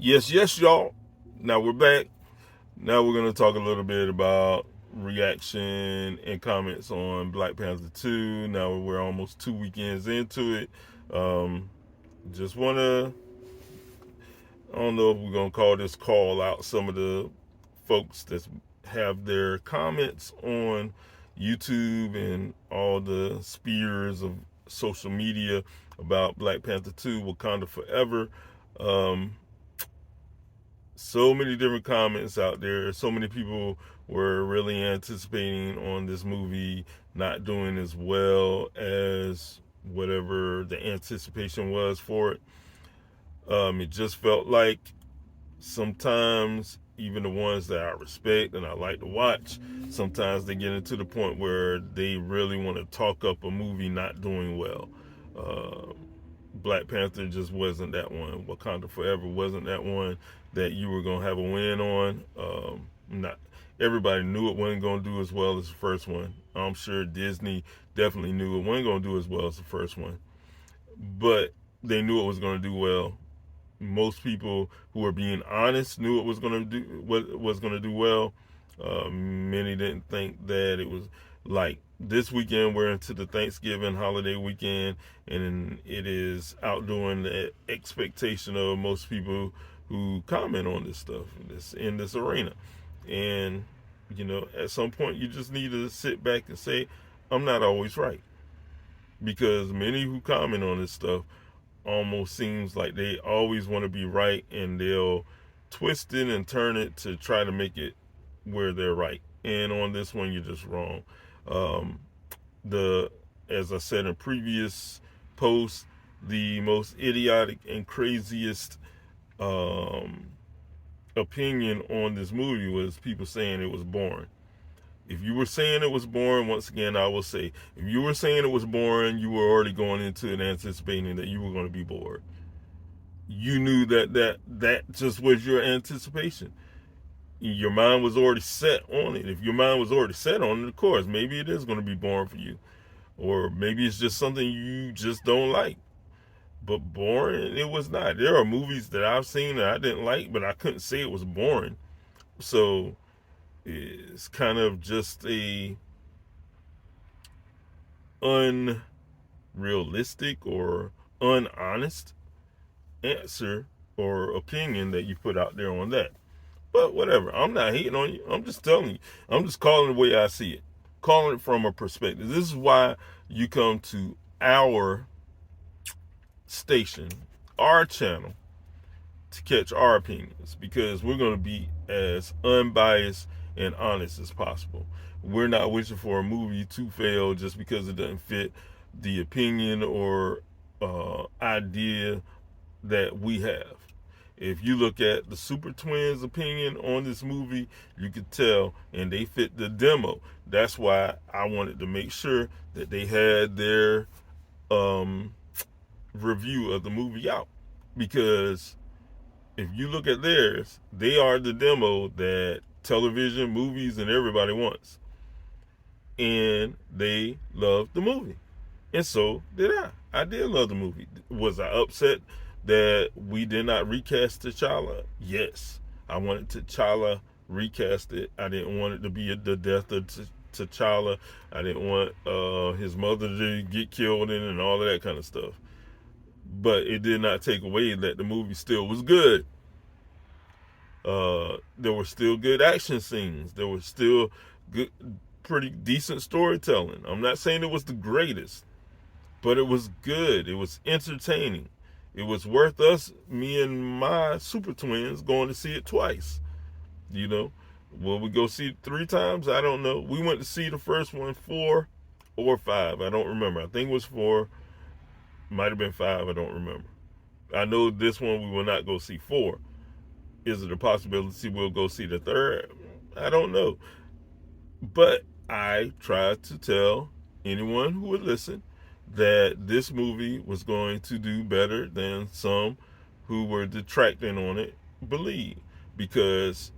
Yes, y'all. Now we're back. Now we're going to talk a little bit about reaction and comments on Black Panther 2. Now we're almost 2 weekends into it. Um, just want to, I don't know if we're going to call this call out some of the folks that have their comments on YouTube and all the spheres of social media about Black Panther 2 Wakanda Forever. Um, so many different comments out there. So many people were really anticipating on this movie not doing as well as whatever the anticipation was for it. It just felt like sometimes even the ones that I respect and I like to watch, sometimes they get into the point where they really want to talk up a movie not doing well. Uh, Black Panther just wasn't that one. Wakanda Forever wasn't that one that you were gonna have a win on. Not everybody knew it wasn't gonna do as well as the first one. I'm sure Disney definitely knew it wasn't gonna do as well as the first one, but they knew it was gonna do well. Most people who were being honest knew it was gonna do what was gonna do well. Many didn't think that it was like this weekend. We're into the Thanksgiving holiday weekend, and it is outdoing the expectation of most people who comment on this stuff in this arena. And at some point, you just need to sit back and say, "I'm not always right," because many who comment on this stuff almost seems like they always want to be right, and they'll twist it and turn it to try to make it where they're right. And on this one, you're just wrong. Um, the As I said in previous posts, the most idiotic and craziest um, opinion on this movie was people saying it was boring. If you were saying it was boring, once again, I will say, if you were saying it was boring, you were already going into it anticipating that you were going to be bored. You knew that just was your anticipation. Your mind was already set on it. If your mind was already set on it, of course, maybe it is going to be boring for you. Or maybe it's just something you just don't like. But boring, it was not. There are movies that I've seen that I didn't like, but I couldn't say it was boring. So it's kind of just a unrealistic or unhonest answer or opinion that you put out there on that. But whatever, I'm not hating on you. I'm just telling you. I'm just calling it the way I see it. Calling it from a perspective. This is why you come to our station, our channel, to catch our opinions, because we're going to be as unbiased and honest as possible. We're not wishing for a movie to fail just because it doesn't fit the opinion or idea that we have. If you look at the Super Twins' opinion on this movie, you could tell, and they fit the demo. That's why I wanted to make sure that they had their review of the movie out, because if you look at theirs, they are the demo that television, movies, and everybody wants. And they loved the movie. And so did I. I did love the movie. Was I upset that we did not recast T'Challa? Yes. I wanted T'Challa recast it. I didn't want it to be the death of T'Challa. I didn't want his mother to get killed in it and all of that kind of stuff. But it did not take away that the movie still was good. There were still good action scenes. There was still good, pretty decent storytelling. I'm not saying it was the greatest, but it was good. It was entertaining. It was worth us, me and my super twins, going to see it twice. You know, will we go see it 3 times? I don't know. We went to see the first one 4 or 5. I don't remember. I think it was 4. Might have been 5. I don't remember. I know this one we will not go see 4. Is it a possibility we'll go see the third? I don't know. But I tried to tell anyone who would listen that this movie was going to do better than some who were detracting on it believe. Because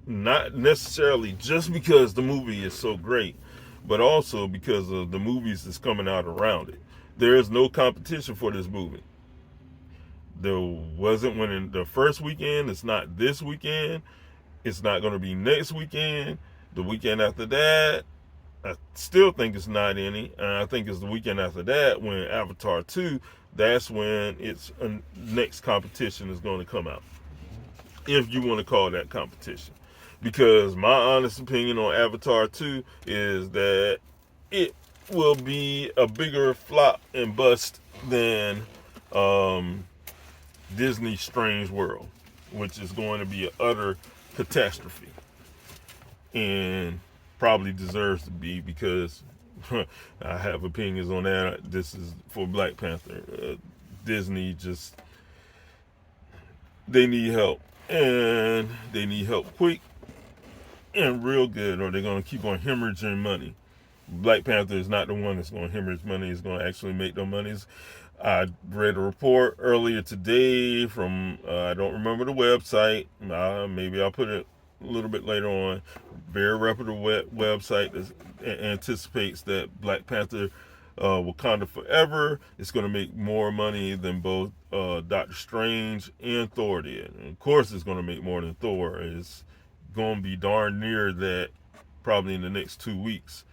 not necessarily just because the movie is so great, but also because of the movies that's coming out around it. There is no competition for this movie. There wasn't when in the first weekend. It's not this weekend. It's not going to be next weekend. The weekend after that, I still think it's not any. And I think it's the weekend after that when Avatar 2, that's when its next competition is going to come out. If you want to call that competition. Because my honest opinion on Avatar 2 is that it will be a bigger flop and bust than Disney's Strange World, which is going to be an utter catastrophe. And probably deserves to be because I have opinions on that. This is for Black Panther. Disney just, they need help. And they need help quick and real good, or they're going to keep on hemorrhaging money. Black Panther is not the one that's going to hemorrhage money. It's going to actually make no money. I read a report earlier today from, I don't remember the website. Maybe I'll put it a little bit later on. Very reputable website that anticipates that Black Panther Wakanda Forever is going to make more money than both Doctor Strange and Thor did. And of course, it's going to make more than Thor. It's going to be darn near that probably in the next 2 weeks.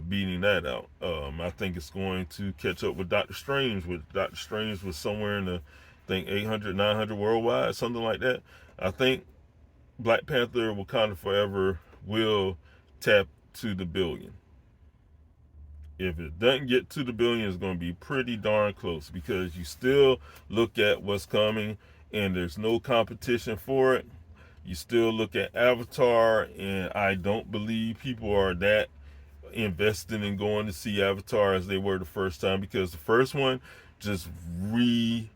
Beating that out. I think it's going to catch up with Doctor Strange. Doctor Strange was somewhere in the, I think 800, 900 worldwide, something like that. I think Black Panther Wakanda Forever will tap to the billion. If it doesn't get to the billion, it's going to be pretty darn close because you still look at what's coming and there's no competition for it. You still look at Avatar, and I don't believe people are that investing in going to see Avatar as they were the first time, because the first one just restructured.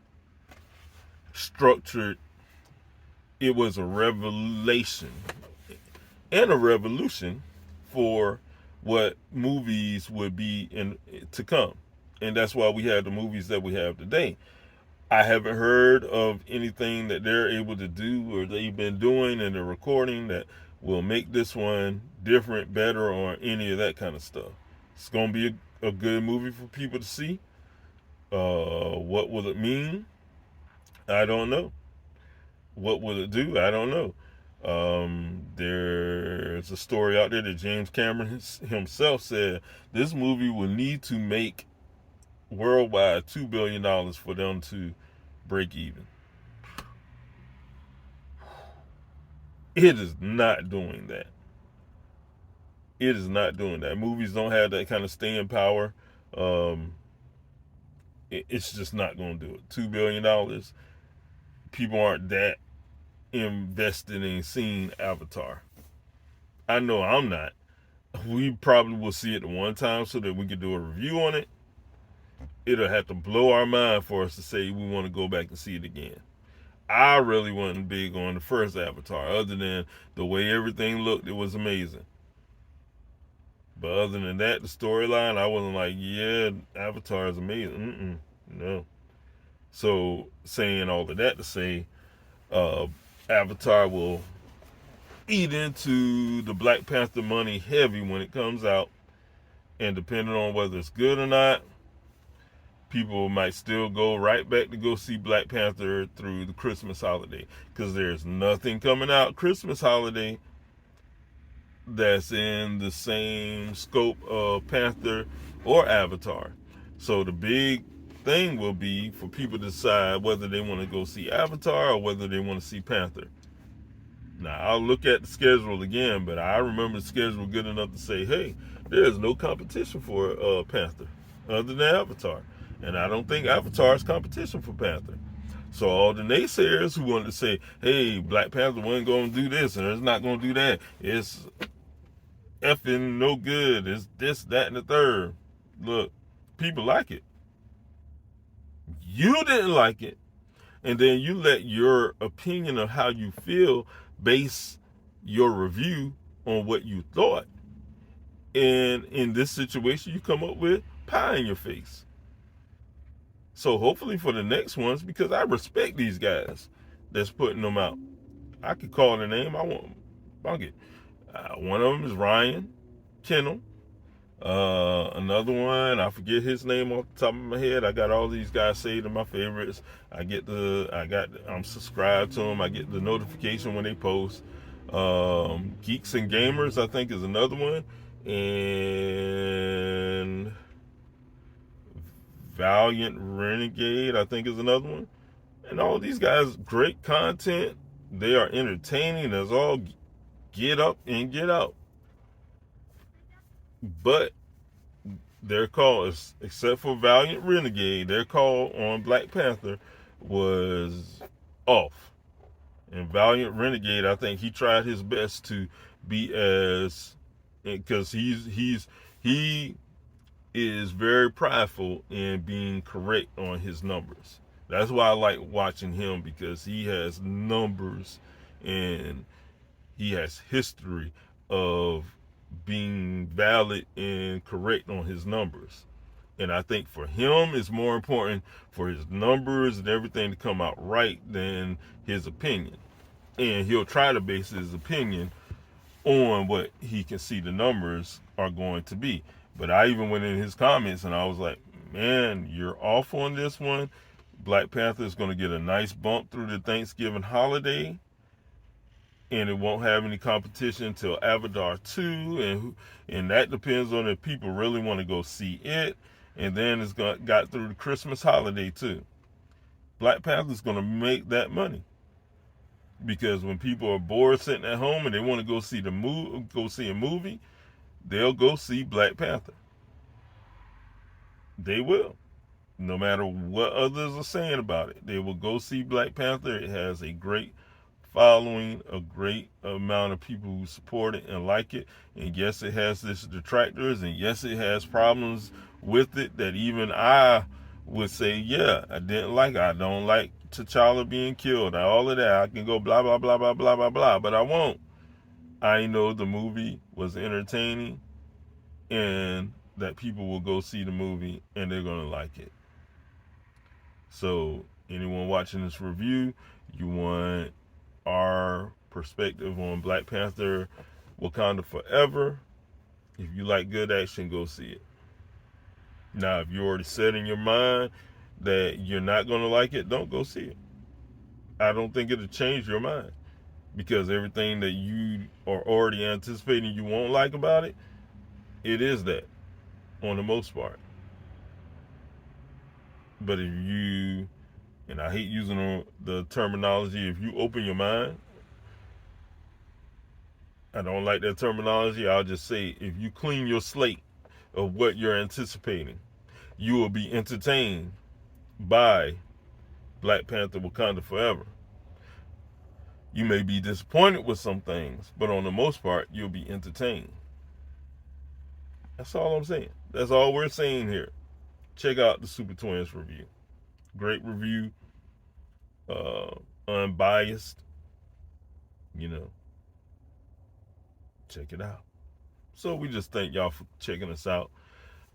It was a revelation and a revolution for what movies would be in to come, and that's why we have the movies that we have today. I haven't heard of anything that they're able to do or they've been doing in the recording that will make this one different, better, or any of that kind of stuff. It's going to be a good movie for people to see. What will it mean? I don't know. What will it do? I don't know. There's a story out there that James Cameron himself said this movie will need to make worldwide $2 billion for them to break even. It is not doing that. It is not doing that. Movies don't have that kind of staying power. It's just not going to do it. $2 billion. People aren't that invested in seeing Avatar. I know I'm not. We probably will see it one time so that we can do a review on it. It'll have to blow our mind for us to say we want to go back and see it again. I really wasn't big on the first Avatar, other than the way everything looked, it was amazing. But other than that, the storyline, I wasn't like, yeah, Avatar is amazing. No. So saying all of that to say, Avatar will eat into the Black Panther money heavy when it comes out, and depending on whether it's good or not, people might still go right back to go see Black Panther through the Christmas holiday, because there's nothing coming out Christmas holiday that's in the same scope of Panther or Avatar. So the big thing will be for people to decide whether they want to go see Avatar or whether they want to see Panther. Now, I'll look at the schedule again, but I remember the schedule good enough to say, hey, there's no competition for Panther other than Avatar. And I don't think Avatar is competition for Panther. So all the naysayers who wanted to say, hey, Black Panther wasn't going to do this and it's not going to do that, it's effing no good, it's this, that, and the third. Look, people like it. You didn't like it. And then you let your opinion of how you feel base your review on what you thought. And in this situation, you come up with pie in your face. So hopefully for the next ones, because I respect these guys that's putting them out. I could call the name I want. I'll get. One of them is Ryan Kennel. Another one, I forget his name off the top of my head. I got all these guys saved in my favorites. I'm subscribed to them. I get the notification when they post. Geeks and Gamers, I think, is another one. And Valiant Renegade, I think, is another one. And all these guys, great content. They are entertaining. That's all. Get up and get out. But their call is, except for Valiant Renegade, their call on Black Panther was off. And Valiant Renegade, I think he tried his best to be as, because he is very prideful in being correct on his numbers. That's why I like watching him, because he has numbers and he has history of being valid and correct on his numbers. And I think for him, it's more important for his numbers and everything to come out right than his opinion. And he'll try to base his opinion on what he can see the numbers are going to be. But I even went in his comments and I was like, man, you're off on this one. Black Panther is going to get a nice bump through the Thanksgiving holiday, and it won't have any competition until Avatar 2, and that depends on if people really want to go see it. And then it's got through the Christmas holiday too. Black Panther's going to make that money, because when people are bored sitting at home and they want to go see a movie, they'll go see Black Panther. They will. No matter what others are saying about it, they will go see Black Panther. It has a great following, a great amount of people who support it and like it. And yes, it has its detractors, and yes, it has problems with it that even I would say, yeah, I didn't like it. I don't like T'Challa being killed, all of that. I can go blah blah blah blah blah blah blah, but I won't. I know the movie was entertaining, and that people will go see the movie and they're gonna like it. So anyone watching this review, you want our perspective on Black Panther Wakanda Forever. If you like good action, go see it. Now, if you already set in your mind that you're not going to like it, don't go see it. I don't think it'll change your mind, because everything that you are already anticipating you won't like about it, it is that on the most part. But if you, and I hate using the terminology, if you open your mind, I don't like that terminology. I'll just say, if you clean your slate of what you're anticipating, you will be entertained by Black Panther Wakanda Forever. You may be disappointed with some things, but on the most part, you'll be entertained. That's all I'm saying. That's all we're saying here. Check out the Super Twins review. Great review. Unbiased. Check it out. So we just thank y'all for checking us out.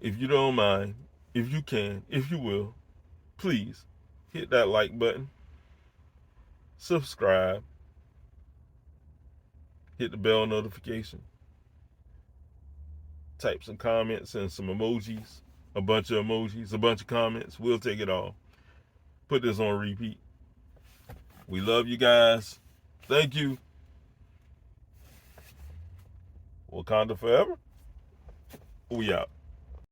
If you don't mind, if you can, if you will, please hit that like button, subscribe, hit the bell notification, type some comments and some emojis, a bunch of comments. We'll take it all. Put this on repeat. We love you guys. Thank you. Wakanda Forever. We out.